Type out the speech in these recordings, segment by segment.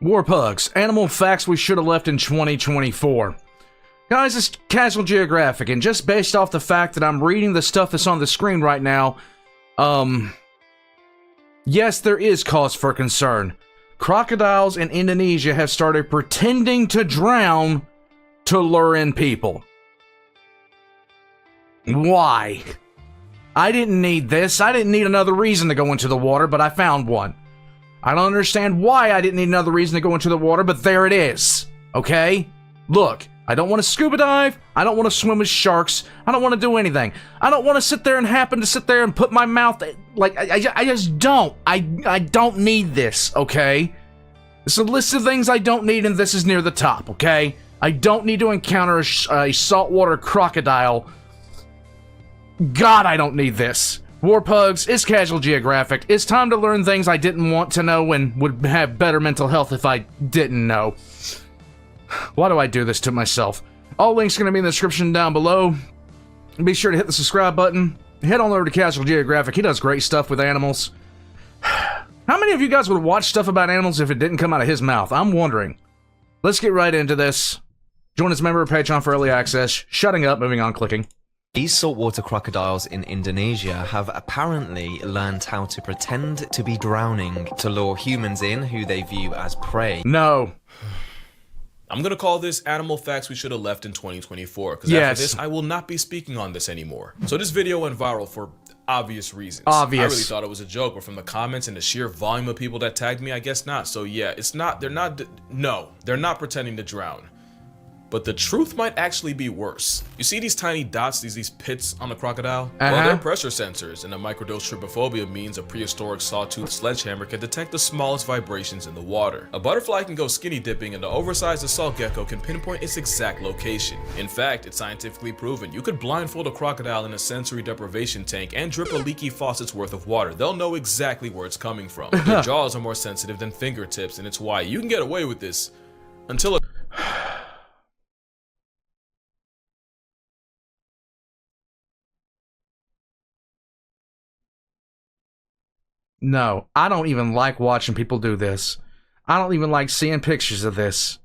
War pugs, animal facts we should have left in 2024. Guys, it's Casual Geographic, and just based off the fact that I'm reading the stuff that's on the screen right now, yes, there is cause for concern. Crocodiles in Indonesia have started pretending to drown to lure in people. Why? I didn't need this. I didn't need another reason to go into the water, but I found one. I don't understand why I didn't need another reason to go into the water, but there it is. Okay? Look, I don't want to scuba dive. I don't want to swim with sharks. I don't want to do anything. I don't want to sit there and happen to sit there and put my mouth... Like, I just don't. I don't need this, okay? It's a list of things I don't need, and this is near the top, okay? I don't need to encounter a saltwater crocodile. God, I don't need this. War pugs, it's Casual Geographic. It's time to learn things I didn't want to know and would have better mental health if I didn't know. Why do I do this to myself? All links are going to be in the description down below. Be sure to hit the subscribe button. Head on over to Casual Geographic. He does great stuff with animals. How many of you guys would watch stuff about animals if it didn't come out of his mouth? I'm wondering. Let's get right into this. Join as a member of Patreon for early access. Shutting up, moving on, clicking. These saltwater crocodiles in Indonesia have apparently learned how to pretend to be drowning to lure humans in who they view as prey. No. I'm gonna call this animal facts we should have left in 2024, because Yes. after this I will not be speaking on this anymore. So this video went viral for obvious reasons. Obvious. I really thought it was a joke, but from the comments and the sheer volume of people that tagged me, I guess not. So yeah, they're not pretending to drown. But the truth might actually be worse. You see these tiny dots, these pits on the crocodile? Well, they're pressure sensors, and a microdose trypophobia means a prehistoric sawtooth sledgehammer can detect the smallest vibrations in the water. A butterfly can go skinny dipping, and the oversized assault gecko can pinpoint its exact location. In fact, it's scientifically proven. You could blindfold a crocodile in a sensory deprivation tank and drip a leaky faucet's worth of water. They'll know exactly where it's coming from. Their jaws are more sensitive than fingertips, and it's why you can get away with this until No, I don't even like watching people do this. I don't even like seeing pictures of this.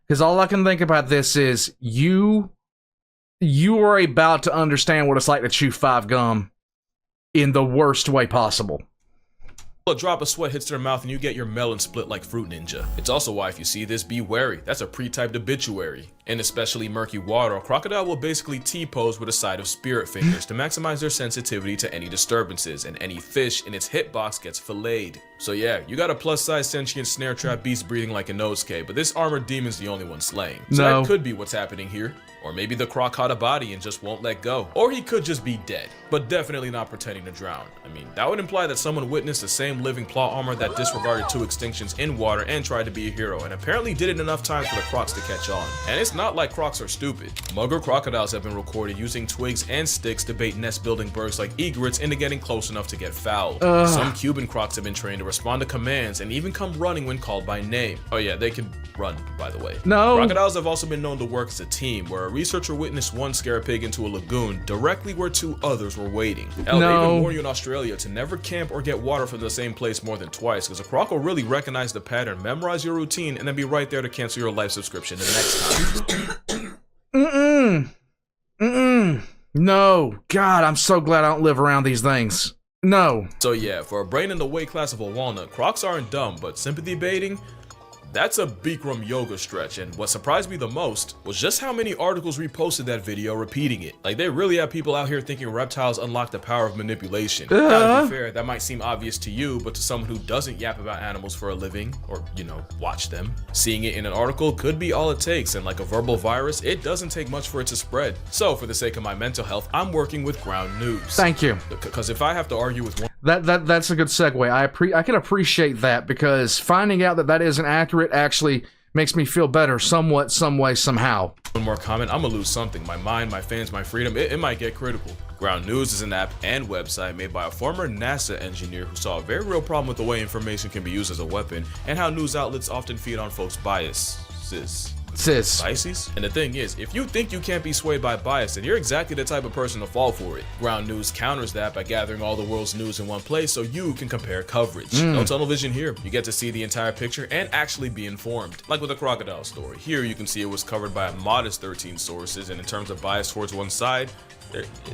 Because all I can think about this is, you are about to understand what it's like to chew 5 gum in the worst way possible. a drop of sweat hits their mouth and you get your melon split like Fruit Ninja. It's also why if you see this, be wary. That's a pre-typed obituary. In especially murky water, a crocodile will basically T-pose with a side of spirit fingers to maximize their sensitivity to any disturbances, and any fish in its hitbox gets filleted. So yeah, you got a plus-size sentient snare trap beast breathing like a Nosuke, but this armored demon's the only one slaying. So that could be what's happening here. Or maybe the croc caught a body and just won't let go. Or he could just be dead, but definitely not pretending to drown. I mean, that would imply that someone witnessed the same living plot armor that disregarded 2 extinctions in water and tried to be a hero, and apparently did it enough times for the crocs to catch on. And it's not like crocs are stupid. Mugger crocodiles have been recorded using twigs and sticks to bait nest-building birds like egrets into getting close enough to get fouled. Some Cuban crocs have been trained to respond to commands and even come running when called by name. Oh yeah, they can run, by the way. Crocodiles have also been known to work as a team, where a researcher witnessed one scare a pig into a lagoon directly where 2 others were waiting. Hell, they even warn you in Australia to never camp or get water from the same place more than twice, because a croc will really recognize the pattern, memorize your routine, and then be right there to cancel your life subscription the next time. No. God, I'm so glad I don't live around these things. No. So yeah, for a brain in the weight class of a walnut, crocs aren't dumb, but sympathy baiting? That's a Bikram yoga stretch, and what surprised me the most was just how many articles reposted that video repeating it. Like, they really have people out here thinking reptiles unlock the power of manipulation. Now, to be fair, that might seem obvious to you, but to someone who doesn't yap about animals for a living, or, you know, watch them, seeing it in an article could be all it takes, and like a verbal virus, it doesn't take much for it to spread. So, for the sake of my mental health, I'm working with ground news. Thank you. Because if I have to argue with one... That's a good segue. I can appreciate that, because finding out that that isn't accurate actually makes me feel better somewhat, some way, somehow. One more comment, I'm gonna lose something. My mind, my fans, my freedom, it might get critical. Ground News is an app and website made by a former NASA engineer who saw a very real problem with the way information can be used as a weapon, and how news outlets often feed on folks' biases. Sis. Biases? And the thing is, if you think you can't be swayed by bias, then you're exactly the type of person to fall for it. Ground News counters that by gathering all the world's news in one place so you can compare coverage. No tunnel vision here. You get to see the entire picture and actually be informed. Like with the crocodile story. Here you can see it was covered by a modest 13 sources, and in terms of bias towards one side,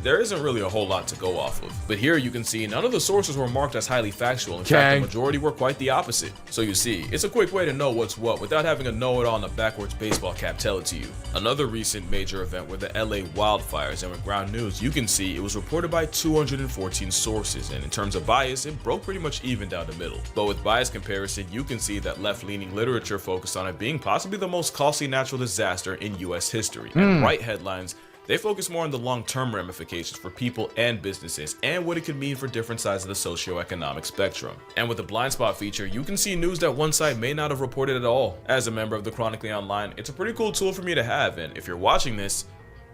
there isn't really a whole lot to go off of. But here you can see none of the sources were marked as highly factual. In fact, the majority were quite the opposite. So you see, it's a quick way to know what's what without having a know-it-all in a backwards baseball cap tell it to you. Another recent major event were the LA wildfires, and with Ground News, you can see it was reported by 214 sources, and in terms of bias, it broke pretty much even down the middle. But with bias comparison, you can see that left-leaning literature focused on it being possibly the most costly natural disaster in US history, and right headlines, they focus more on the long-term ramifications for people and businesses and what it could mean for different sides of the socioeconomic spectrum. And with the blind spot feature, you can see news that one side may not have reported at all. As a member of the Chronically Online, it's a pretty cool tool for me to have, and if you're watching this,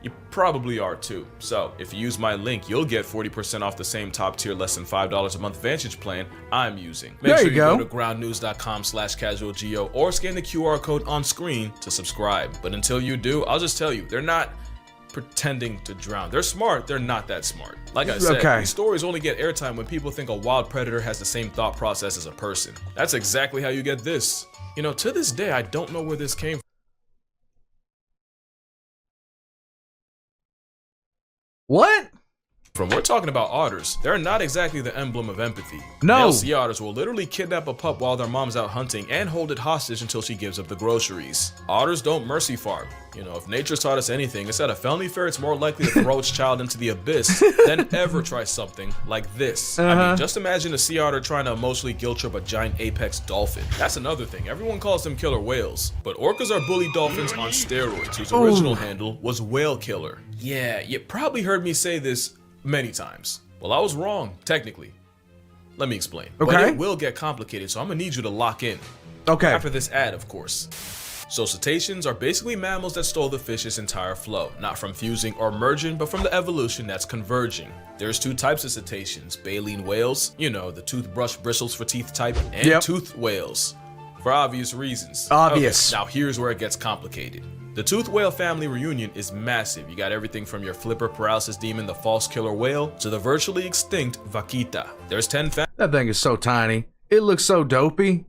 you probably are too. So if you use my link, you'll get 40% off the same top tier less than $5 a month Vantage plan I'm using. Make sure you go to groundnews.com/casualgeo or scan the QR code on screen to subscribe. But until you do, I'll just tell you, they're not pretending to drown. They're smart, they're not that smart. Like I said, these stories only get airtime when people think a wild predator has the same thought process as a person. That's exactly how you get this. You know, to this day, I don't know where this came from. What? We're talking about otters. They're not exactly the emblem of empathy. No. Male sea otters will literally kidnap a pup while their mom's out hunting and hold it hostage until she gives up the groceries. Otters don't mercy farm. You know, if nature's taught us anything, it's that a family ferret's more likely to throw its child into the abyss than ever try something like this. I mean, just imagine a sea otter trying to emotionally guilt trip a giant apex dolphin. That's another thing. Everyone calls them killer whales, but orcas are bully dolphins on steroids, whose original handle was whale killer. Yeah, you probably heard me say this many times. Well, I was wrong, technically. Let me explain. Okay. But it will get complicated, so I'm gonna need you to lock in. Okay. After this ad, of course. So cetaceans are basically mammals that stole the fish's entire flow, not from fusing or merging, but from the evolution that's converging. There's two types of cetaceans, baleen whales, you know, the toothbrush bristles for teeth type, and toothed whales, for obvious reasons. Obvious. Okay, now here's where it gets complicated. The toothed whale family reunion is massive. You got everything from your flipper paralysis demon, the false killer whale, to the virtually extinct vaquita. There's 10 That thing is so tiny. It looks so dopey.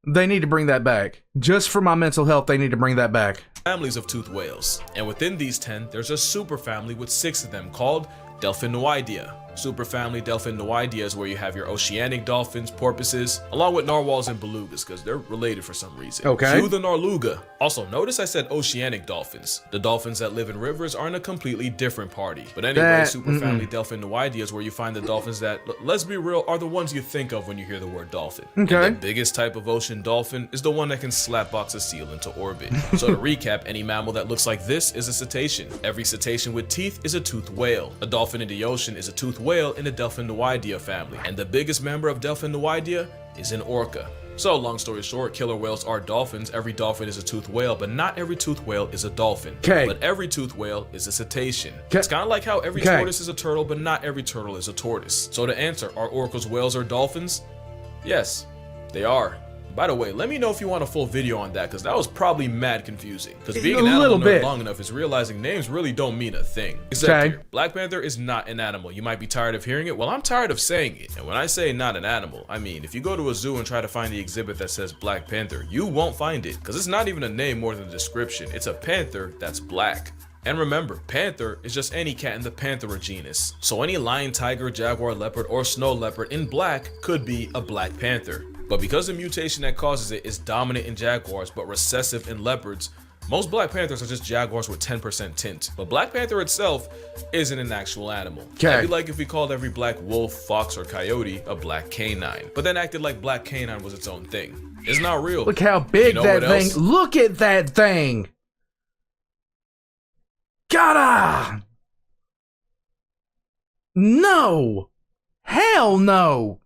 They need to bring that back. Just for my mental health, they need to bring that back. families of toothed whales. And within these 10, there's a superfamily with 6 of them called Delphinoidea. Superfamily Delphinoidea is where you have your oceanic dolphins, porpoises, along with narwhals and belugas, because they're related for some reason. Okay. To the narluga. Also, notice I said oceanic dolphins. The dolphins that live in rivers are in a completely different party. But anyway, superfamily Delphinoidea is where you find the dolphins that, let's be real, are the ones you think of when you hear the word dolphin. Okay. And the biggest type of ocean dolphin is the one that can slapbox a seal into orbit. So to recap, any mammal that looks like this is a cetacean. Every cetacean with teeth is a toothed whale. A dolphin in the ocean is a toothed whale in the Delphinoidea family, and the biggest member of Delphinoidea is an orca. So long story short, killer whales are dolphins. Every dolphin is a toothed whale, but not every toothed whale is a dolphin. But every toothed whale is a cetacean. It's kind of like how every tortoise is a turtle, but not every turtle is a tortoise. So to answer, are orcas whales or dolphins? Yes, they are. By the way, let me know if you want a full video on that, because that was probably mad confusing. Because being an animal nerd long enough is realizing names really don't mean a thing. Except here, Black Panther is not an animal. You might be tired of hearing it. Well, I'm tired of saying it. And when I say not an animal, I mean, if you go to a zoo and try to find the exhibit that says Black Panther, you won't find it, because it's not even a name more than a description. It's a panther that's black. And remember, panther is just any cat in the Panthera genus. So any lion, tiger, jaguar, leopard, or snow leopard in black could be a black panther. But because the mutation that causes it is dominant in jaguars but recessive in leopards, most black panthers are just jaguars with 10% tint. But Black Panther itself isn't an actual animal. That'd be like if we called every black wolf, fox, or coyote a black canine, but then acted like black canine was its own thing. It's not real. Look how big that thing. Look at that thing. Gotta. No. Hell no.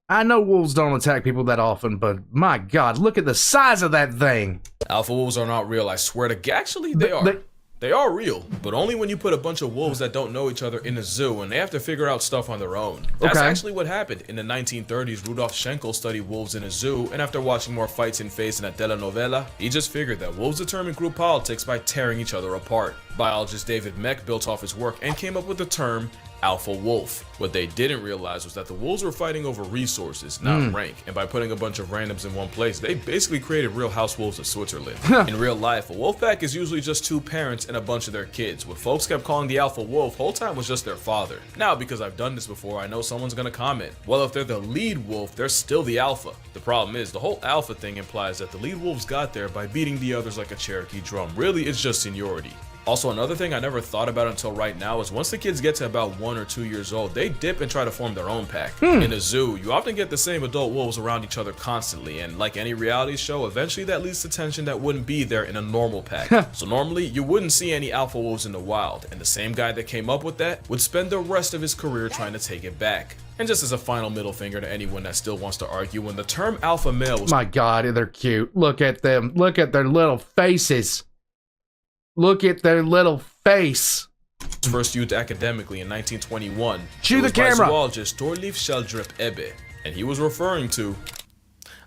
I know wolves don't attack people that often, but my God, look at the size of that thing. Alpha wolves are not real, I swear to God. Actually, they are. They are real, but only when you put a bunch of wolves that don't know each other in a zoo and they have to figure out stuff on their own. That's actually what happened. In the 1930s, Rudolf Schenkel studied wolves in a zoo, and after watching more fights in face in a telenovela, he just figured that wolves determine group politics by tearing each other apart. Biologist David Mech built off his work and came up with the term alpha wolf. What they didn't realize was that the wolves were fighting over resources, not rank, and by putting a bunch of randoms in one place, they basically created real house wolves of Switzerland. In real life, a wolf pack is usually just two parents and a bunch of their kids. What folks kept calling the alpha wolf whole time was just their father. Now, because I've done this before, I know someone's gonna comment, well, if they're the lead wolf, they're still the alpha. The problem is, the whole alpha thing implies that the lead wolves got there by beating the others like a Cherokee drum. Really, it's just seniority. Also, another thing I never thought about until right now is once the kids get to about 1 or 2 years old, they dip and try to form their own pack. In a zoo, you often get the same adult wolves around each other constantly, and like any reality show, eventually that leads to tension that wouldn't be there in a normal pack. So normally, you wouldn't see any alpha wolves in the wild, and the same guy that came up with that would spend the rest of his career trying to take it back. And just as a final middle finger to anyone that still wants to argue, when the term alpha male was— My God, they're cute. Look at them. Look at their little faces. Look at their little face. first used academically in 1921. Cue the camera. By zoologist Thorleif Sheldrup Ebbe, and he was referring to—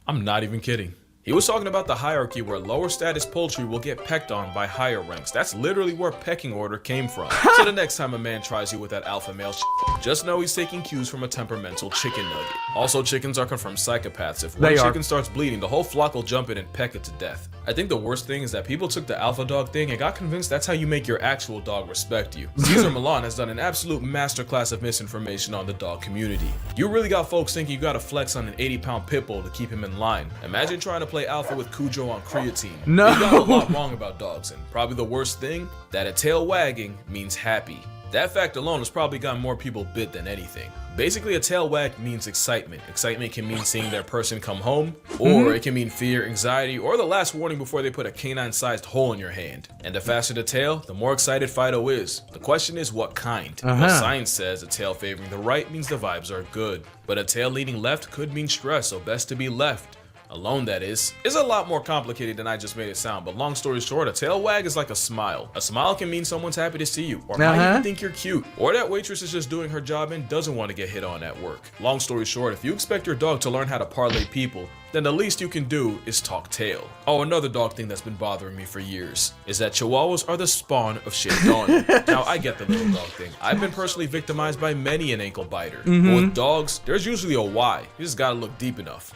I'm not even kidding. He was talking about the hierarchy where lower status poultry will get pecked on by higher ranks. That's literally where pecking order came from. So the next time a man tries you with that alpha male just know he's taking cues from a temperamental chicken nugget. Also, chickens are confirmed psychopaths. If one chicken starts bleeding, the whole flock will jump in and peck it to death. I think the worst thing is that people took the alpha dog thing and got convinced that's how you make your actual dog respect you. Cesar Millan has done an absolute masterclass of misinformation on the dog community. You really got folks thinking you gotta flex on an 80-pound pit bull to keep him in line. Imagine trying to play alpha with Cujo on creatine. No. You got a lot wrong about dogs, and probably the worst thing, that a tail wagging means happy. That fact alone has probably gotten more people bit than anything. Basically, a tail wag means excitement. Excitement can mean seeing their person come home, or it can mean fear, anxiety, or the last warning before they put a canine-sized hole in your hand. And the faster the tail, the more excited Fido is. The question is, what kind? Well, science says a tail favoring the right means the vibes are good, but a tail leaning left could mean stress, so best to be left. Alone, that is a lot more complicated than I just made it sound, but long story short, a tail wag is like a smile. A smile can mean someone's happy to see you, or might even think you're cute, or that waitress is just doing her job and doesn't want to get hit on at work. Long story short, if you expect your dog to learn how to parlay people, then the least you can do is talk tail. Oh, another dog thing that's been bothering me for years is that Chihuahuas are the spawn of Shaitani. Now, I get the little dog thing. I've been personally victimized by many an ankle biter, but with dogs, there's usually a why. You just gotta look deep enough.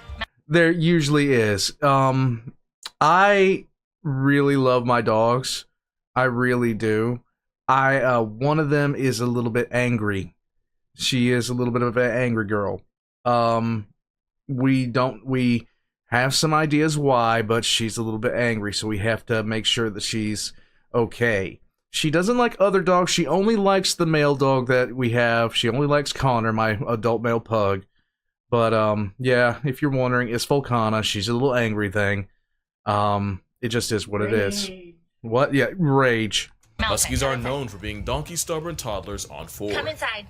There usually is. I really love my dogs. I really do. One of them is a little bit angry. She is a little bit of an angry girl. We have some ideas why, but she's a little bit angry, so we have to make sure that she's okay. She doesn't like other dogs. She only likes the male dog that we have. She only likes Connor, my adult male pug. But, yeah, if you're wondering, it's Volcana. She's a little angry thing. It just is what it is. What? Yeah, rage. Huskies are known for being donkey stubborn toddlers on 4. Come inside.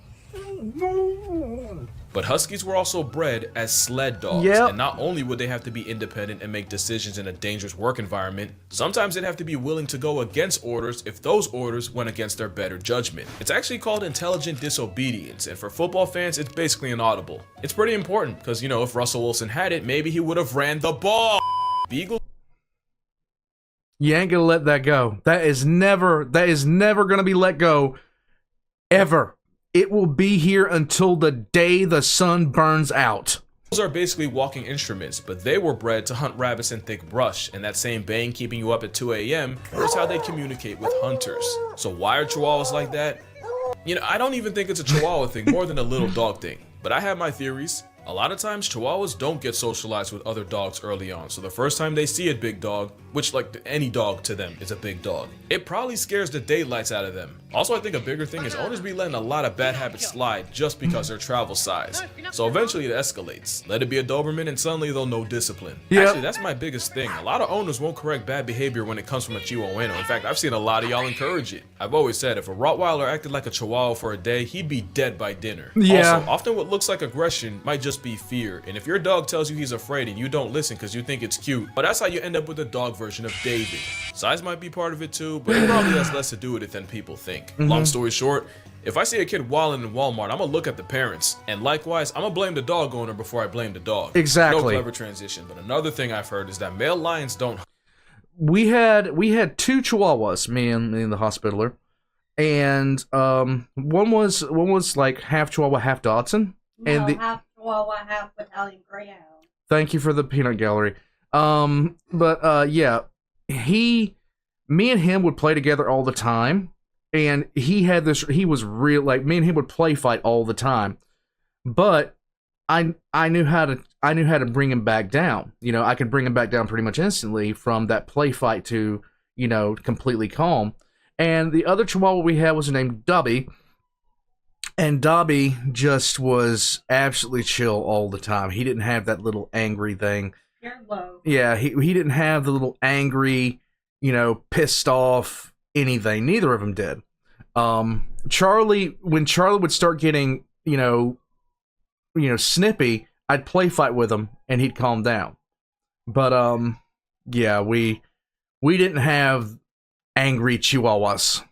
But Huskies were also bred as sled dogs, and not only would they have to be independent and make decisions in a dangerous work environment, sometimes they'd have to be willing to go against orders if those orders went against their better judgment. It's actually called intelligent disobedience, and for football fans, it's basically an audible. It's pretty important, because, you know, if Russell Wilson had it, maybe he would have ran the ball. Beagle. You ain't gonna let that go. That is never gonna be let go. Ever. It will be here until the day the sun burns out. Those are basically walking instruments, but they were bred to hunt rabbits in thick brush, and that same bang keeping you up at 2 a.m. is how they communicate with hunters. So why are Chihuahuas like that? You know, I don't even think it's a Chihuahua thing more than a little dog thing, but I have my theories. A lot of times, Chihuahuas don't get socialized with other dogs early on, so the first time they see a big dog, which like any dog to them is a big dog, it probably scares the daylights out of them. Also, I think a bigger thing is owners be letting a lot of bad habits slide just because they're travel size. So eventually it escalates. Let it be a Doberman and suddenly they'll know discipline. Actually, that's my biggest thing. A lot of owners won't correct bad behavior when it comes from a Chihuahuano. In fact, I've seen a lot of y'all encourage it. I've always said if a Rottweiler acted like a Chihuahua for a day, he'd be dead by dinner. Also, often what looks like aggression might just just be fear. And if your dog tells you he's afraid and you don't listen because you think it's cute, but that's how you end up with the dog version of David. Size might be part of it too, but it probably has less to do with it than people think. Long story short, if I see a kid wilding in Walmart, I'm gonna look at the parents, and likewise, I'm gonna blame the dog owner before I blame the dog. Exactly. No clever transition. But another thing I've heard is that male lions don't. We had 2 chihuahuas, me and the hospitaler, and one was like half Chihuahua, half Dachshund, and half Chihuahua, half Italian Greyhound. Thank you for the peanut gallery. Yeah, me and him would play together all the time. And he was real, like, me and him would play fight all the time. But I knew how to bring him back down. You know, I could bring him back down pretty much instantly from that play fight to, you know, completely calm. And the other Chihuahua we had was named Dobby. And Dobby just was absolutely chill all the time. He didn't have that little angry thing. You're low. Yeah, he didn't have the little angry, you know, pissed off anything. Neither of them did. Charlie, when Charlie would start getting, you know, snippy, I'd play fight with him and he'd calm down. But yeah, we didn't have angry chihuahuas.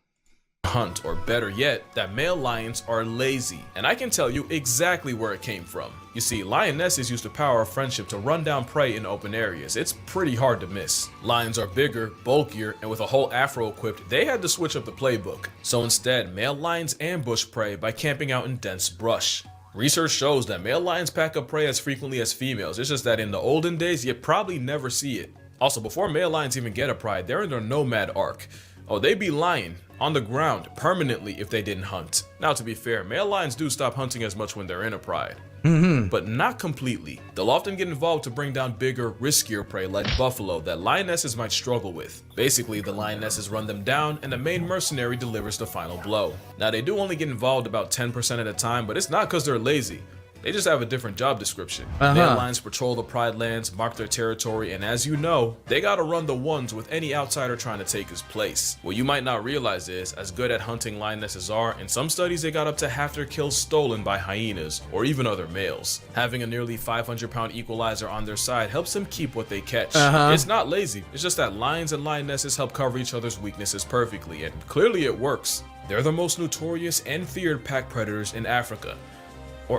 Hunt, or better yet, that male lions are lazy. And I can tell you exactly where it came from. You see, lionesses use the power of friendship to run down prey in open areas. It's pretty hard to miss. Lions are bigger, bulkier, and with a whole afro equipped, they had to switch up the playbook. So instead, male lions ambush prey by camping out in dense brush. Research shows that male lions pack up prey as frequently as females. It's just that in the olden days, you'd probably never see it. Also, before male lions even get a pride, they're in their nomad arc. Oh, they'd be lying on the ground permanently if they didn't hunt. Now, to be fair, male lions do stop hunting as much when they're in a pride. But not completely. They'll often get involved to bring down bigger, riskier prey like buffalo that lionesses might struggle with. Basically, the lionesses run them down and the main mercenary delivers the final blow. Now, they do only get involved about 10% of the time, but it's not because they're lazy. They just have a different job description. Male lions patrol the pride lands, mark their territory, and as you know, they gotta run the ones with any outsider trying to take his place. What you might not realize is, as good at hunting lionesses are, in some studies they got up to half their kills stolen by hyenas, or even other males. Having a nearly 500-pound equalizer on their side helps them keep what they catch. It's not lazy, it's just that lions and lionesses help cover each other's weaknesses perfectly, and clearly it works. They're the most notorious and feared pack predators in Africa.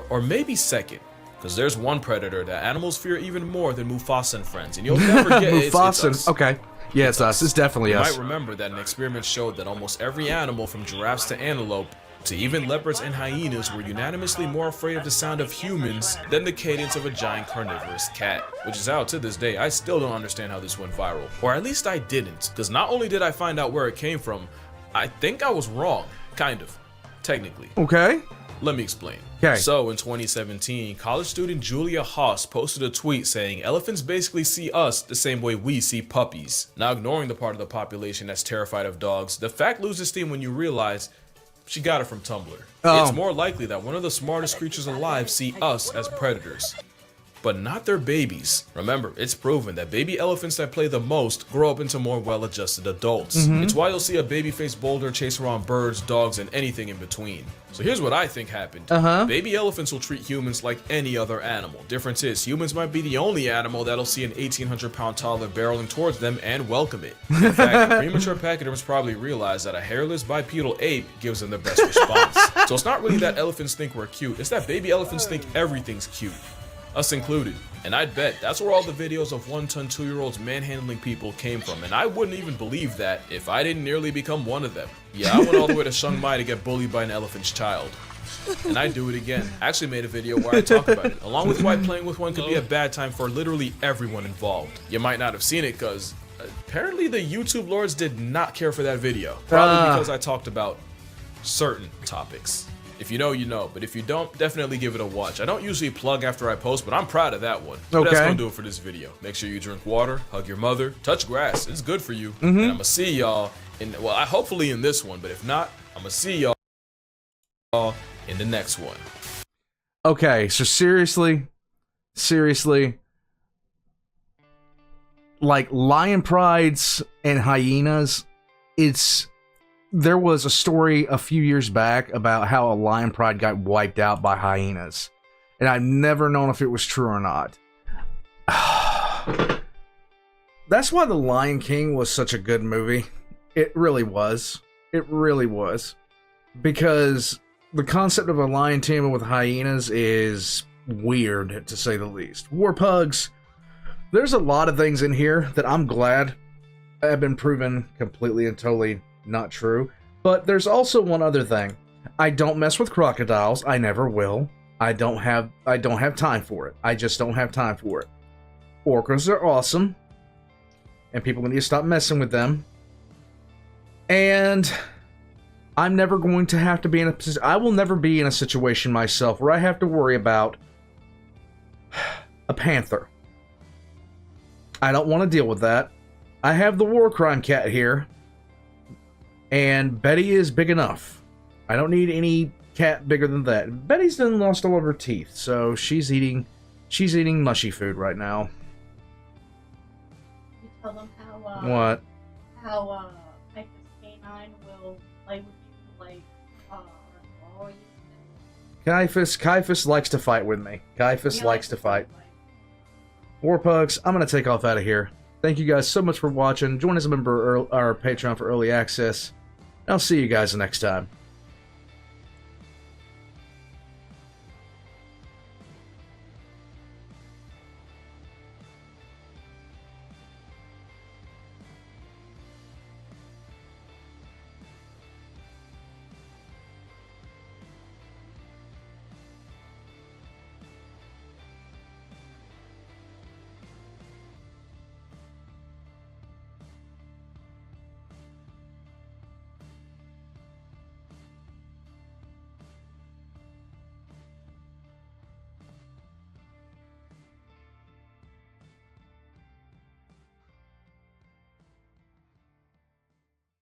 Or maybe second, because there's one predator that animals fear even more than Mufasa and friends, and you'll never get it. Mufasa, it's okay. Yeah, it's us. It's definitely us. You might remember that an experiment showed that almost every animal from giraffes to antelope to even leopards and hyenas were unanimously more afraid of the sound of humans than the cadence of a giant carnivorous cat. Which is how, to this day, I still don't understand how this went viral. Or at least I didn't, because not only did I find out where it came from, I think I was wrong. Kind of. Technically. Okay. Let me explain. Okay. So in 2017, college student Julia Haas posted a tweet saying elephants basically see us the same way we see puppies. Now, ignoring the part of the population that's terrified of dogs, the fact loses steam when you realize she got it from Tumblr. It's more likely that one of the smartest creatures alive see us as predators, but not their babies. Remember, it's proven that baby elephants that play the most grow up into more well-adjusted adults. It's why you'll see a baby-faced boulder chase around birds, dogs, and anything in between. So here's what I think happened. Baby elephants will treat humans like any other animal. Difference is, humans might be the only animal that'll see an 1,800-pound toddler barreling towards them and welcome it. In fact, the premature pachyderms probably realize that a hairless bipedal ape gives them the best response. So it's not really that elephants think we're cute, it's that baby elephants think everything's cute. Us included. And I'd bet that's where all the videos of 1-ton 2-year-olds manhandling people came from, and I wouldn't even believe that if I didn't nearly become one of them. Yeah, I went all the way to Chiang Mai to get bullied by an elephant's child. And I'd do it again. I actually made a video where I talk about it, along with why playing with one could be a bad time for literally everyone involved. You might not have seen it because apparently the YouTube lords did not care for that video. Probably because I talked about certain topics. If you know, you know, but if you don't, definitely give it a watch. I don't usually plug after I post, but I'm proud of that one. But that's gonna do it for this video. Make sure you drink water, hug your mother, touch grass. It's good for you. And I'm gonna see y'all in, well, hopefully in this one, but if not, I'm gonna see y'all in the next one. Okay, so seriously, like lion prides and hyenas, there was a story a few years back about how a lion pride got wiped out by hyenas. and I've never known if it was true or not. That's why The Lion King was such a good movie. It really was. It really was. Because the concept of a lion teaming with hyenas is weird, to say the least. War pugs. There's a lot of things in here that I'm glad have been proven completely and totally not true. But there's also one other thing. I don't mess with crocodiles. I never will. I don't have time for it. I just don't have time for it. Orcas are awesome. And people need to stop messing with them. And I'm never going to have to be in a position... I will never be in a situation myself where I have to worry about a panther. I don't want to deal with that. I have the war crime cat here. And Betty is big enough. I don't need any cat bigger than that. Betty's done lost all of her teeth, so she's eating mushy food right now. You tell them how, What? How, Typhus Canine will play with you, like, follow you. Caiaphas likes to fight with me. Caiaphas likes to fight. War Pugs, I'm going to take off out of here. Thank you guys so much for watching. Join as a member of our Patreon for early access. I'll see you guys next time.